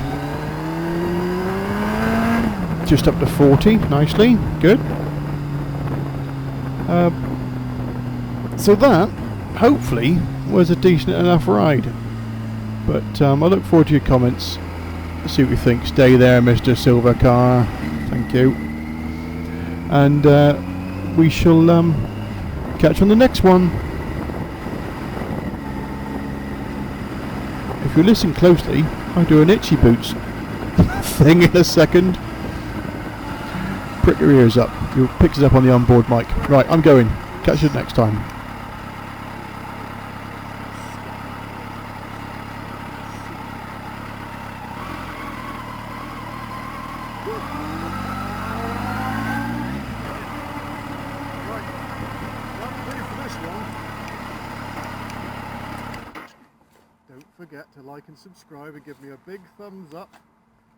Just up to 40, nicely, good. So that, hopefully, was a decent enough ride. But I look forward to your comments. See what you think. Stay there, Mr. Silver Car. Thank you. And we shall catch you on the next one. If you listen closely, I do an itchy boots thing in a second. Prick your ears up. You'll pick it up on the onboard mic. Right, I'm going. Catch you next time. Don't forget to like and subscribe and give me a big thumbs up,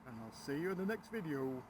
and I'll see you in the next video.